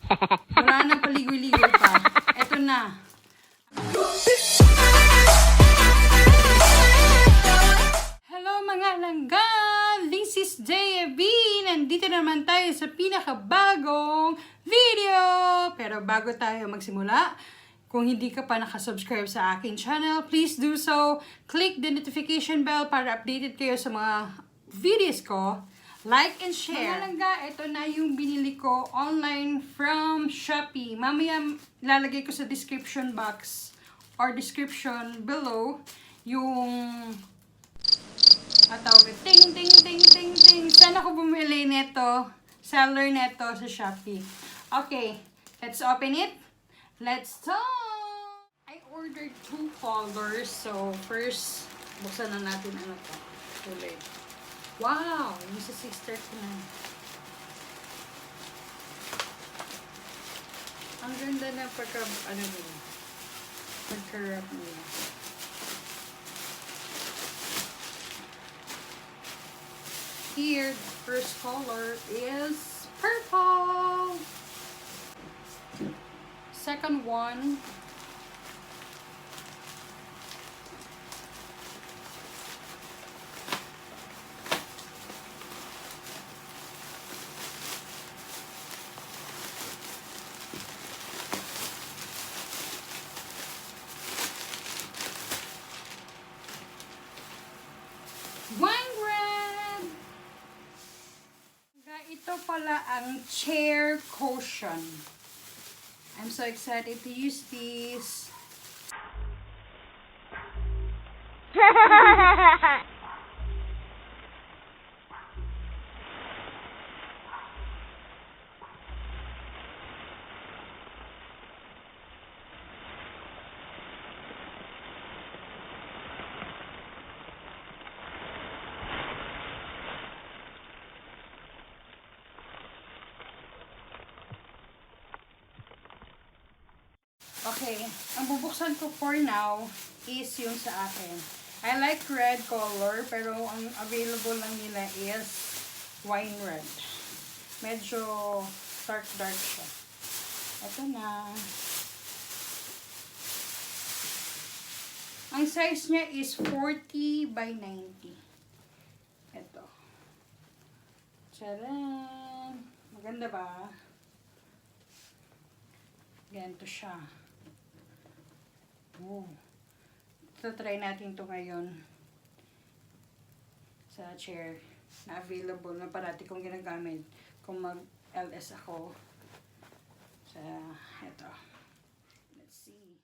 Wala nang paligoy-ligoy pa. Eto na. Hello mga langgan! This is DEAB. Nandito naman tayo sa pinakabagong video. Pero bago tayo magsimula, kung hindi ka pa nakasubscribe sa aking channel, please do so. Click the notification bell para updated kayo sa mga videos ko. Like and share. Mga langga, ito na yung binili ko online from Shopee. Mamaya lalagay ko sa description box or description below yung ting ting ting ting ting. Saan ako bumili neto? Seller neto sa Shopee. Okay, let's open it. Let's start! I ordered 2 colors. So, first, buksan na natin ano to. Kulay. Wow! Yung sa 639. Ang ganda na pagka, ano nila. Pagka-wrap nila. Here, the first color is purple. Second one, wine red. Ito pala ang chair cushion. I'm so excited to use this. Okay, ang bubuksan ko for now is yung sa akin. I like red color, pero ang available lang nila is wine red. Medyo dark siya. Ito na. Ang size niya is 40 by 90. Ito. Tcharan! Maganda ba? Ganito siya. Oh. So, try natin to ngayon sa chair na available na parati kong ginagamit kung mag-LS ako sa ito. Let's see.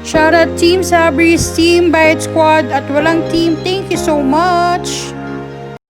Shoutout Team Sabris, Team Bayad Squad, at walang team, thank you so much!